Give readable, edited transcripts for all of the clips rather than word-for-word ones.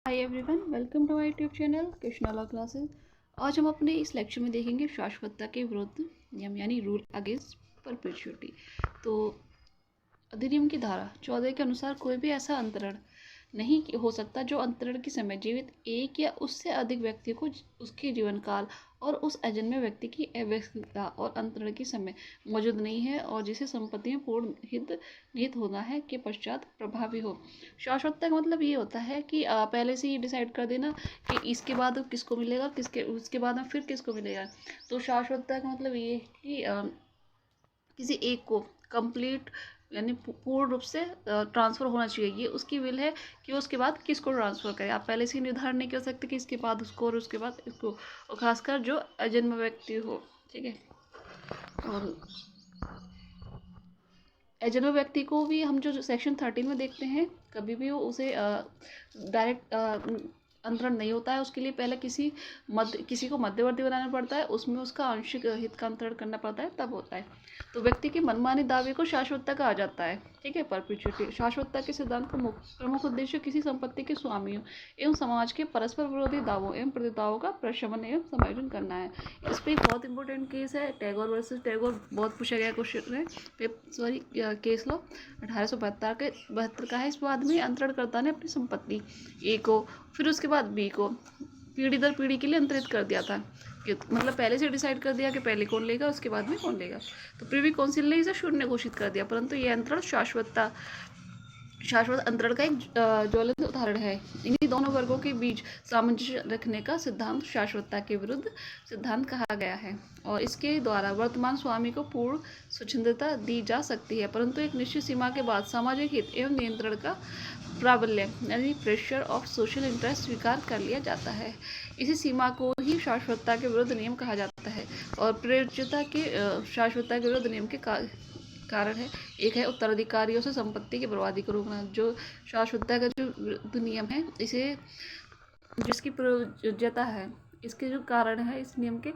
Hi everyone, welcome to my YouTube channel Krishna law classes. आज हम अपने इस लेक्चर में देखेंगे शाश्वतता के विरुद्ध नियम यानी रूल अगेंस्ट परपेचुइटी। तो अधिनियम की धारा 14 के अनुसार कोई भी ऐसा अंतरण नहीं हो सकता जो अंतरण के समय जीवित एक या उससे अधिक व्यक्ति को उसके जीवन काल और उस अजन्मे व्यक्ति की अव्यवस्थितता और अंतरण के समय मौजूद नहीं है और जिसे संपत्ति में पूर्ण हित निहित होना है के पश्चात प्रभावी हो। शाश्वतता का मतलब ये होता है कि पहले से ही डिसाइड कर देना कि इसके बाद किसको मिलेगा, किसके उसके बाद में फिर किसको मिलेगा। तो शाश्वतता का मतलब ये है कि किसी एक को कंप्लीट यानी पूर्ण रूप से ट्रांसफ़र होना चाहिए। ये उसकी विल है कि उसके बाद किसको ट्रांसफ़र करे। आप पहले से ही निर्धारण नहीं कर सकते कि इसके बाद उसको और उसके बाद इसको, और खासकर जो अजन्म व्यक्ति हो। ठीक है, और अजन्म व्यक्ति को भी हम जो सेक्शन 13 में देखते हैं, कभी भी वो उसे डायरेक्ट अंतरण नहीं होता है। उसके लिए पहले किसी को मध्यवर्ती बनाना पड़ता है, उसमें उसका आंशिक हित का अंतरण करना पड़ता है, तब होता है। तो व्यक्ति के मनमानी दावे को शाश्वतता कहा जाता है। ठीक है, परपेचुइटी। शाश्वतता के सिद्धांत का प्रमुख उद्देश्य किसी संपत्ति के स्वामियों एवं समाज के परस्पर विरोधी दावों एवं प्रतिदावों का प्रशमन एवं समायोजन करना है। इस पर एक बहुत इंपॉर्टेंट केस है, टैगोर वर्सेस टैगोर। बहुत पूछा गया क्वेश्चन है, सॉरी केस लो 1872 का है। इस बाद में अंतरणकर्ता ने अपनी संपत्ति ए को फिर उसके बाद बी को पीढ़ी दर पीढ़ी के लिए अंतरित कर दिया था। कि मतलब पहले से डिसाइड कर दिया कि पहले कौन लेगा, उसके बाद में कौन लेगा। तो प्रिवी काउंसिल ने इसे शून्य घोषित कर दिया, परंतु यह अंतरण शाश्वत अंतरण का एक ज्वलंत उदाहरण है। इन्हीं दोनों वर्गों के बीच सामंजस्य रखने का सिद्धांत शाश्वतता के विरुद्ध सिद्धांत कहा गया है, और इसके द्वारा वर्तमान स्वामी को पूर्ण स्वच्छंदता दी जा सकती है, परंतु एक निश्चित सीमा के बाद सामाजिक हित एवं नियंत्रण का प्राबल्य यानी प्रेशर ऑफ सोशल इंटरेस्ट स्वीकार कर लिया जाता है। इसी सीमा को ही शाश्वतता के विरुद्ध नियम कहा जाता है। और प्रयोज्यता के शाश्वतता के विरुद्ध नियम के कारण है। एक है उत्तराधिकारियों से संपत्ति की बर्बादी को रोकना। जो शाश्वतता का जो नियम है, इसे जिसकी प्रयोज्यता है, इसके जो कारण है इस नियम के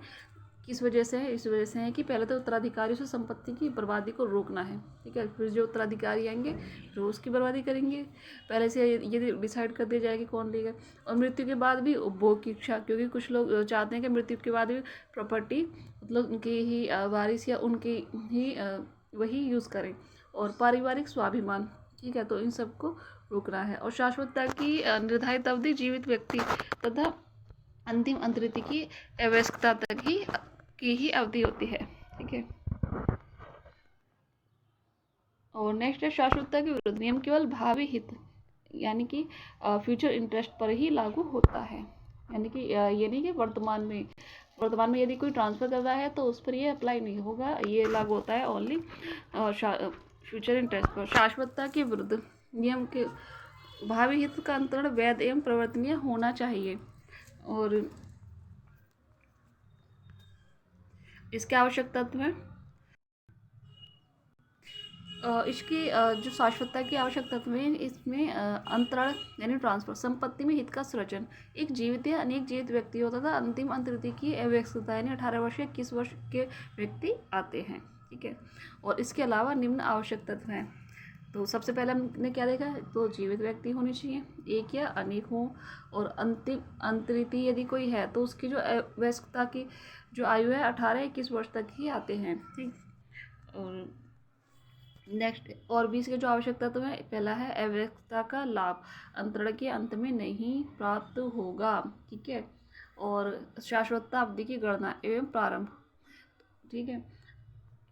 किस वजह से है, इस वजह से है कि पहले तो उत्तराधिकारियों से संपत्ति की बर्बादी को रोकना है। ठीक है, फिर जो उत्तराधिकारी आएंगे जो उसकी बर्बादी करेंगे। पहले से ये डिसाइड कर दिया जाए कि कौन लेगा। और मृत्यु के बाद भी उपभोग की इच्छा, क्योंकि कुछ लोग चाहते हैं कि मृत्यु के बाद भी प्रॉपर्टी मतलब उनकी ही वारिस या उनकी ही वही यूज़ करें। और पारिवारिक स्वाभिमान, ठीक है, तो इन सबको रोकना है। और शाश्वतता की निर्धारित अवधि जीवित व्यक्ति तथा अंतिम अंतरिति की अवयस्कता तक की ही अवधि होती है। ठीक है, और नेक्स्ट है शाश्वतता के विरुद्ध नियम केवल भावी हित यानी कि फ्यूचर इंटरेस्ट पर ही लागू होता है। यानी कि ये नहीं कि वर्तमान में यदि कोई ट्रांसफ़र कर रहा है तो उस पर ये अप्लाई नहीं होगा, ये लागू होता है ओनली फ्यूचर इंटरेस्ट पर। शाश्वतता के विरुद्ध नियम के भावी हित का अंतरण वैध एवं प्रवर्तनीय होना चाहिए। और इसके आवश्यक तत्व हैं, इसकी जो शाश्वतता की आवश्यक तत्व हैं, इसमें अंतरण यानी ट्रांसफर, संपत्ति में हित का सृजन, एक जीवित या अनेक जीवित व्यक्ति होता था, अंतिम अंतरिति की अव्यवस्थितता यानी 18 वर्ष या 21 वर्ष के व्यक्ति आते हैं। ठीक है, और इसके अलावा निम्न आवश्यक तत्व हैं। तो सबसे पहले हमने क्या देखा है, तो जीवित व्यक्ति होने चाहिए, एक या अनेक हों, और अंतिम अंतरिति यदि कोई है तो उसकी जो अव्यवस्था की जो आयु है 18-21 वर्ष तक ही आते हैं। ठीक, और नेक्स्ट और भी इसके जो आवश्यक तत्व है, पहला है अव्यवस्था का लाभ अंतरण के अंत में नहीं प्राप्त होगा। ठीक है, और शाश्वतता अवधि की गणना एवं प्रारंभ। ठीक है,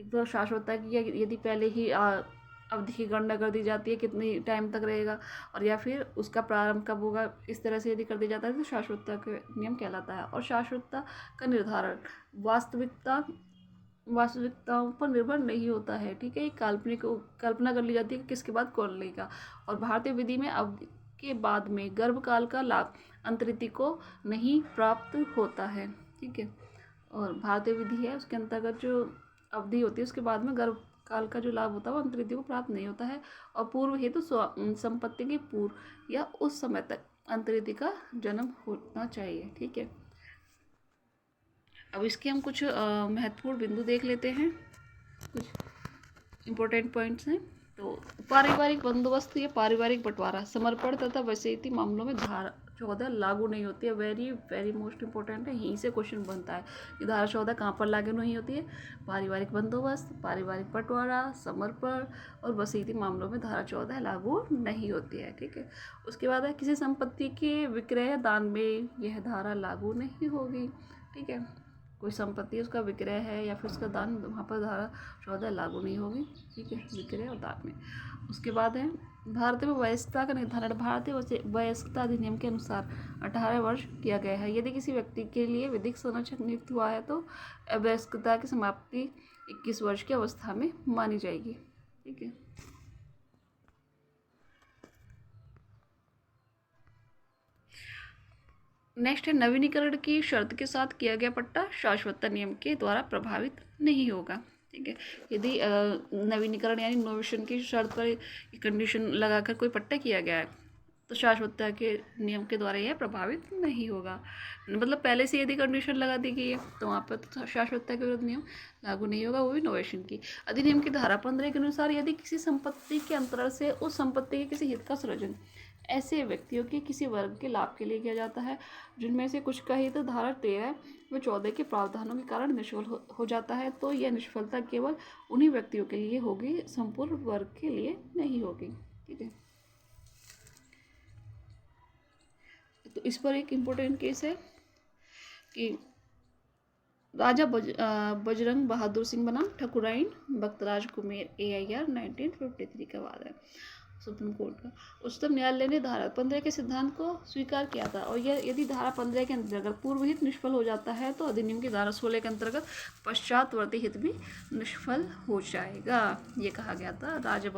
एक तो शाश्वतता की यदि पहले ही अवधि की गणना कर दी जाती है कितनी टाइम तक रहेगा, और या फिर उसका प्रारंभ कब होगा, इस तरह से यदि कर दिया जाता है तो शाश्वतता का नियम कहलाता है। और शाश्वतता का निर्धारण वास्तविकताओं पर निर्भर नहीं होता है। ठीक है, एक कल्पना कर ली जाती है कि किसके बाद कौन लेगा। और भारतीय विधि में अवधि के बाद में गर्भकाल का लाभ अंतरिति को नहीं प्राप्त होता है। ठीक है, और भारतीय विधि है उसके अंतर्गत जो अवधि होती है उसके बाद में गर्भकाल का जो लाभ होता है वो अंतरिति को प्राप्त नहीं होता है। और पूर्व हेतु संपत्ति के पूर्व या उस समय तक अंतरिति का जन्म होना चाहिए। ठीक है, अब इसके हम कुछ महत्वपूर्ण बिंदु देख लेते हैं, कुछ इम्पोर्टेंट पॉइंट्स हैं। तो पारिवारिक बंदोबस्त या पारिवारिक बंटवारा, समर्पण तथा वसीयती मामलों में धारा 14 लागू नहीं होती है। वेरी वेरी मोस्ट इंपॉर्टेंट है, यहीं से क्वेश्चन बनता है कि धारा 14 कहाँ पर लागू नहीं होती है। पारिवारिक बंदोबस्त, पारिवारिक बंटवारा, समर्पण और वसीयती मामलों में धारा 14 लागू नहीं होती है। ठीक है, उसके बाद है किसी संपत्ति के विक्रय या दान में यह धारा लागू नहीं होगी। ठीक है, कोई संपत्ति उसका विक्रय है या फिर उसका दान, वहाँ पर धारा 14 लागू नहीं होगी। ठीक है, विक्रय और दान में। उसके बाद है भारतीय वयस्कता का निर्धारण भारतीय वयस्कता अधिनियम के अनुसार 18 वर्ष किया गया है। यदि किसी व्यक्ति के लिए विधिक संरक्षक नियुक्त हुआ है तो वयस्कता की समाप्ति 21 वर्ष की अवस्था में मानी जाएगी। ठीक है, नेक्स्ट है नवीनीकरण की शर्त के साथ किया गया पट्टा शाश्वतता नियम के द्वारा प्रभावित नहीं होगा। ठीक है, यदि नवीनीकरण यानी इनोवेशन की शर्त पर कंडीशन लगाकर कोई पट्टा किया गया है तो शाश्वतता के नियम के द्वारा यह प्रभावित नहीं होगा। मतलब पहले से यदि कंडीशन लगा दी गई है तो वहाँ पर तो शाश्वतता के विरुद्ध नियम लागू नहीं होगा, वो भी इनोवेशन की। अधिनियम की धारा 15 के अनुसार यदि किसी संपत्ति के अंतरण से उस संपत्ति के किसी हित का सृजन ऐसे व्यक्तियों के किसी वर्ग के लाभ के लिए किया जाता है जिनमें से कुछ का हित धारा 13 व 14 के प्रावधानों के कारण निष्फल हो जाता है, तो यह निष्फलता केवल उन्हीं व्यक्तियों के लिए होगी, संपूर्ण वर्ग के लिए नहीं होगी। ठीक है, तो इस पर एक इम्पोर्टेंट केस है कि राजा बजरंग बहादुर सिंह बनाम ठकुराइन बख्तराज कुमेर AIR 1953 का वाद है सुप्रीम कोर्ट का। उच्चतम न्यायालय ने धारा 15 के सिद्धांत को स्वीकार किया था और यह यदि धारा 15 के अंतर्गत पूर्व हित निष्फल हो जाता है तो अधिनियम की धारा 16 के अंतर्गत पश्चातवर्ती हित भी निष्फल हो जाएगा। ये कहा गया था राजा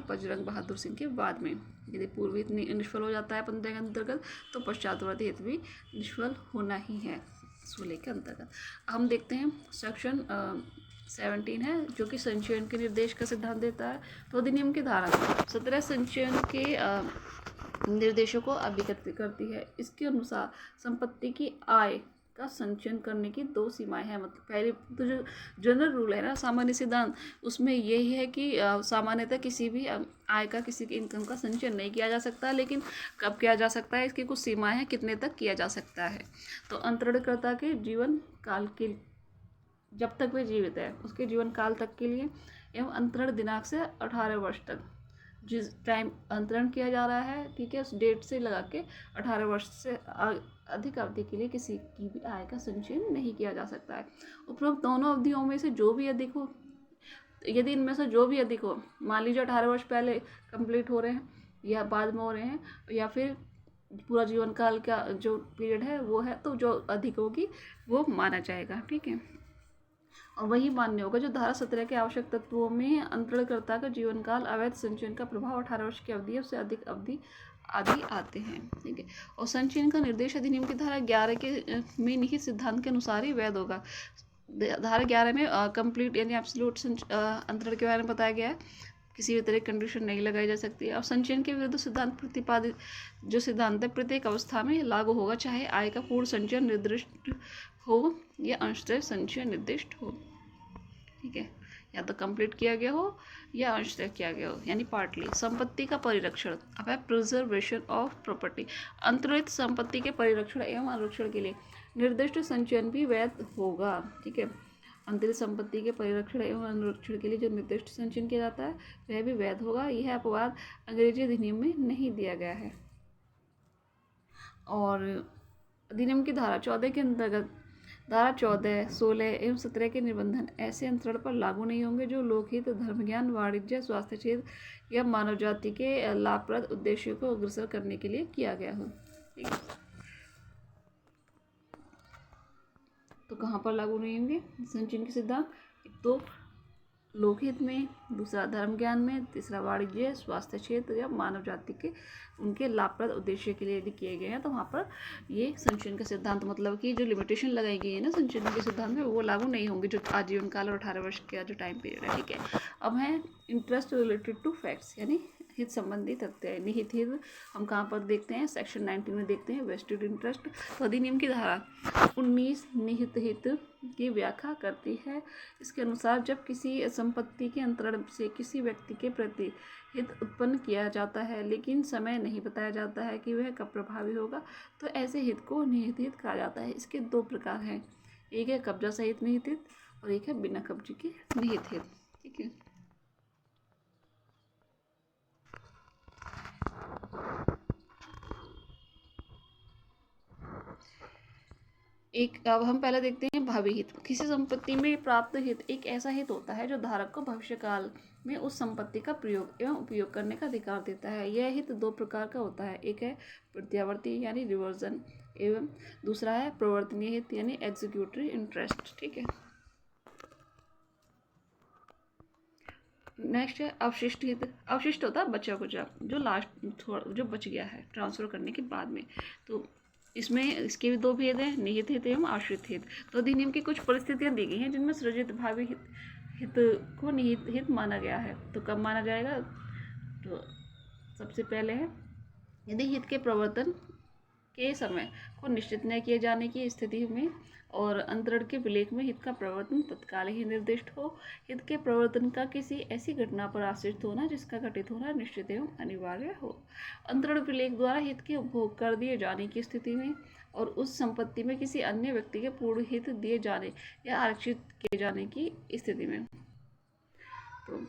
बजरंग बहादुर सिंह के बाद में। यदि पूर्व हित निष्फल हो जाता है 15 के अंतर्गत तो पश्चातवर्ती हित भी निष्फल होना ही है 16 के अंतर्गत। हम देखते हैं सेक्शन 17 है जो कि संचयन के निर्देश का सिद्धांत देता है। तो अधिनियम की धारा 17 संचयन के निर्देशों को अभिव्यक्त करती है। इसके अनुसार संपत्ति की आय का संचयन करने की 2 सीमाएं हैं। मतलब पहले तो जो जनरल रूल है ना, सामान्य सिद्धांत, उसमें यही है कि सामान्यतः किसी भी आय का, किसी की इनकम का संचयन नहीं किया जा सकता, लेकिन कब किया जा सकता है इसकी कुछ सीमाएं हैं, कितने तक किया जा सकता है। तो अंतरणकर्ता के जीवन काल के, जब तक वे जीवित है उसके जीवन काल तक के लिए एवं अंतरण दिनांक से 18 वर्ष तक जिस टाइम अंतरण किया जा रहा है, ठीक है, उस डेट से लगा के 18 वर्ष से अधिक अवधि के लिए किसी की भी आय का संचयन नहीं किया जा सकता है। उपरोक्त दोनों अवधियों में से जो भी अधिक हो, यदि इनमें से जो भी अधिक हो, मान लीजिए 18 वर्ष पहले कंप्लीट हो रहे हैं या बाद में हो रहे हैं या फिर पूरा जीवन काल का जो पीरियड है वो है, तो जो अधिक होगी वो माना जाएगा। ठीक है, और वही मान्य होगा जो धारा 17 के आवश्यक तत्वों में अंतरणकर्ता का जीवन काल, अवैध संचयन का प्रभाव 18 वर्ष की अवधि है उससे अधिक अवधि आदि आते हैं। ठीक है, और संचयन का निर्देश अधिनियम की धारा 11 के में निहित सिद्धांत के अनुसार ही वैध होगा। धारा 11 में कंप्लीट यानी एब्सोल्यूट अंतरण के बारे में बताया गया है, किसी भी तरह कंडीशन नहीं लगाई जा सकती है। और संचयन के विरुद्ध सिद्धांत प्रतिपादित जो सिद्धांत है प्रत्येक अवस्था में लागू होगा, चाहे आय का पूर्ण संचयन निर्दिष्ट हो या अंशतः संचयन निर्दिष्ट हो। ठीक है, या तो कंप्लीट किया गया हो या अंशतः किया गया हो, यानी पार्टली। संपत्ति का परिरक्षण, अब है प्रिजर्वेशन ऑफ प्रॉपर्टी। अंतरित संपत्ति के परिरक्षण एवं अनुरक्षण के लिए निर्दिष्ट संचयन भी वैध होगा। ठीक है, अंतरित संपत्ति के परिरक्षण एवं अनुरक्षण के लिए जो निर्दिष्ट संचयन किया जाता है वह भी वैध होगा। यह अपवाद अंग्रेजी अधिनियम में नहीं दिया गया है। और अधिनियम की धारा 14 के अंतर्गत धारा 14, 16 एवं 17 के निबंधन ऐसे अंतरण पर लागू नहीं होंगे जो लोकहित, धर्म ज्ञान, वाणिज्य, स्वास्थ्य क्षेत्र या मानव जाति के लाभप्रद उद्देश्यों को अग्रसर करने के लिए किया गया हो। ठीक है, तो कहाँ पर लागू नहीं होंगे संचयन के सिद्धांत? एक तो लोकहित में, दूसरा धर्म ज्ञान में, तीसरा वाणिज्य, स्वास्थ्य क्षेत्र या मानव जाति के उनके लाभप्रद उद्देश्य के लिए यदि किए गए हैं तो वहाँ पर ये संचयन का सिद्धांत, मतलब कि जो लिमिटेशन लगाई गई है ना संचयन के सिद्धांत में, वो लागू नहीं होंगे जो आजीवन काल और 18 वर्ष का जो टाइम पीरियड है। ठीक है, अब है इंटरेस्ट रिलेटेड टू फैक्ट्स, यानी हित संबंधी तथ्य है। निहित हित हम कहाँ पर देखते हैं, सेक्शन 19 में देखते हैं, वेस्टेड इंटरेस्ट। तो अधिनियम की धारा 19 निहित हित की व्याख्या करती है। इसके अनुसार जब किसी संपत्ति के अंतरण से किसी व्यक्ति के प्रति हित उत्पन्न किया जाता है लेकिन समय नहीं बताया जाता है कि वह कब प्रभावी होगा, तो ऐसे हित को निहित हित कहा जाता है। इसके दो प्रकार हैं, एक है कब्जा सहित निहित हित और एक है बिना कब्जे के निहित हित। ठीक है, एक अब हम पहले देखते हैं भावी हित। किसी संपत्ति में प्राप्त हित एक ऐसा हित होता है जो धारक को भविष्य काल में उस संपत्ति का प्रयोग एवं उपयोग करने का अधिकार देता है। यह हित दो प्रकार का होता है, एक है प्रत्यावर्ती यानी रिवर्जन एवं दूसरा है प्रवर्तनीय हित यानी एग्जीक्यूटरी इंटरेस्ट। ठीक है, नेक्स्ट है अवशिष्ट हित। अवशिष्ट होता है बचा कुचा, जो लास्ट जो बच गया है ट्रांसफर करने के बाद में। तो इसमें इसके भी दो भेद हैं, निहित हित एवं आश्रित हित। तो अधिनियम की कुछ परिस्थितियां दी गई हैं जिनमें सृजित भावी हित को निहित हित माना गया है। तो कब माना जाएगा, तो सबसे पहले है यदि हित के प्रवर्तन के समय को निश्चित न किए जाने की स्थिति में और अंतरण के विलेख में हित का प्रवर्तन तत्काल ही निर्दिष्ट हो। हित के प्रवर्तन का किसी ऐसी घटना पर आश्रित होना जिसका घटित होना निश्चित एवं अनिवार्य हो। अंतरण विलेख द्वारा हित के उपभोग कर दिए जाने की स्थिति में और उस संपत्ति में किसी अन्य व्यक्ति के पूर्ण हित दिए जाने या आरक्षित किए जाने की स्थिति में। तो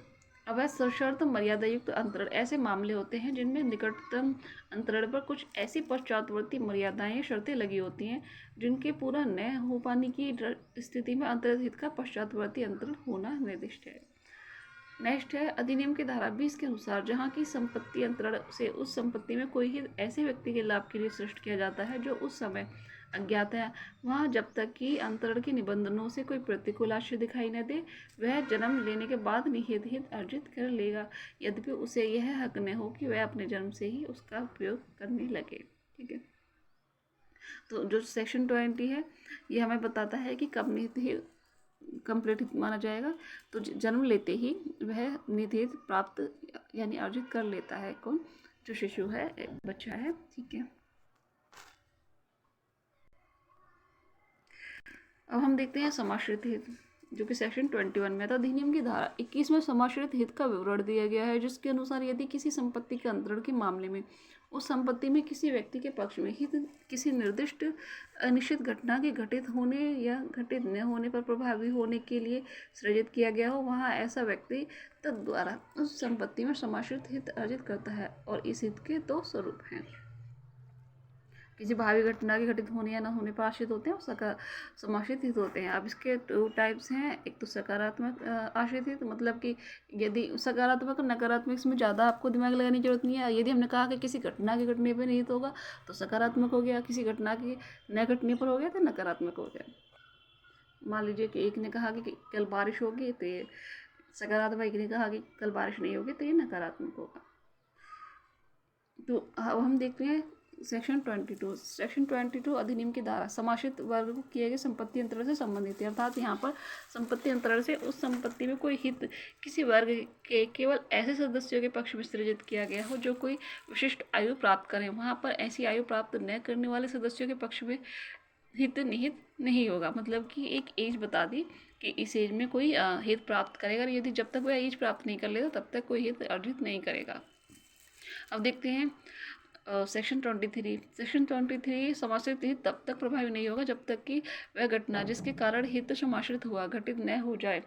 अब सशर्त मर्यादा युक्त अंतरण ऐसे मामले होते हैं जिनमें निकटतम अंतरण पर कुछ ऐसी पश्चातवर्ती मर्यादाएं या शर्तें लगी होती हैं जिनके पूरा न हो पाने की स्थिति में अंतरित हित का पश्चातवर्ती अंतरण होना निर्दिष्ट है। नेक्स्ट है अधिनियम की धारा 20 के अनुसार जहाँ की संपत्ति अंतरण से उस संपत्ति में कोई हित ऐसे व्यक्ति के लाभ के लिए सृष्ट किया जाता है जो उस समय अज्ञात है, वहाँ जब तक कि अंतरण के निबंधनों से कोई प्रतिकूल आशय दिखाई न दे वह जन्म लेने के बाद निहित हित अर्जित कर लेगा, यद्यपि उसे यह हक न हो कि वह अपने जन्म से ही उसका उपयोग करने लगे। ठीक है, तो जो सेक्शन 20 है ये हमें बताता है कि कब निहित हित कंप्लीट माना जाएगा, तो जन्म लेते ही वह निहित हित प्राप्त यानी अर्जित कर लेता है। कौन, जो शिशु है, बच्चा है। ठीक है, अब हम देखते हैं समाश्रित हित जो कि सेक्शन 21 में था। अधिनियम की धारा 21 में समाश्रित हित का विवरण दिया गया है जिसके अनुसार यदि किसी संपत्ति के अंतरण के मामले में उस संपत्ति में किसी व्यक्ति के पक्ष में हित किसी निर्दिष्ट अनिश्चित घटना के घटित होने या घटित न होने पर प्रभावी होने के लिए सृजित किया गया हो, वहाँ ऐसा व्यक्ति तद्वारा उस संपत्ति में समाश्रित हित अर्जित करता है। और इस हित के दो स्वरूप हैं, किसी भावी घटना के घटित होने या न होने पर आश्रित होते हैं और समाश्रित हित होते हैं। अब इसके दो टाइप्स हैं, एक तो सकारात्मक आश्रित हित, मतलब कि यदि सकारात्मक और नकारात्मक इसमें ज़्यादा आपको दिमाग लगाने की जरूरत नहीं है। यदि हमने कहा कि किसी घटना के घटने पर निहित होगा तो सकारात्मक हो गया, किसी घटना के न घटने पर हो गया तो नकारात्मक हो गया। मान लीजिए कि एक ने कहा कि कल बारिश होगी तो ये सकारात्मक, एक ने कहा कि कल बारिश नहीं होगी तो ये नकारात्मक होगा। तो अब हम देखते हैं सेक्शन 22। सेक्शन 22 अधिनियम की धारा समाश्रित वर्ग को किए गए संपत्ति अंतरण से संबंधित है, अर्थात यहाँ पर संपत्ति अंतरण से उस संपत्ति में कोई हित किसी वर्ग के केवल ऐसे सदस्यों के पक्ष में सृजित किया गया हो जो कोई विशिष्ट आयु प्राप्त करें। वहाँ पर ऐसी आयु प्राप्त न करने वाले सदस्यों के पक्ष में हित निहित नहीं होगा, मतलब कि एक एज बता दी कि इस एज में कोई हित प्राप्त करेगा, यदि जब तक वह एज प्राप्त नहीं कर लेगा तब तक कोई हित अर्जित नहीं करेगा। अब देखते हैं सेक्शन 23। सेक्शन 23 समाश्रित हित तब तक प्रभावी नहीं होगा जब तक कि वह घटना जिसके कारण हित समाश्रित हुआ घटित न हो जाए।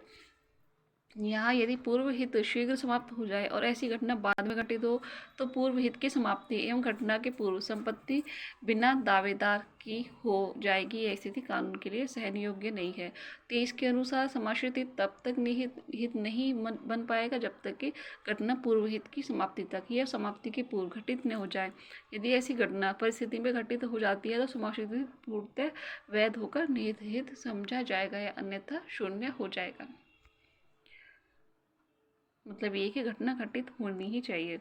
यहाँ यदि पूर्व हित शीघ्र समाप्त हो जाए और ऐसी घटना बाद में घटित हो तो पूर्व हित की समाप्ति एवं घटना के पूर्व संपत्ति बिना दावेदार की हो जाएगी। यह स्थिति कानून के लिए सहन योग्य नहीं है। 23 के अनुसार समाश्रित हित तब तक निहित हित नहीं बन पाएगा जब तक कि घटना पूर्व हित की समाप्ति तक या समाप्ति के पूर्व घटित न हो जाए। यदि ऐसी घटना परिस्थिति में घटित हो जाती है तो समाश्रित हित पूर्णतः वैध होकर निहित हित समझा जाएगा या अन्यथा शून्य हो जाएगा। मतलब ये कि घटना घटित होनी ही चाहिए।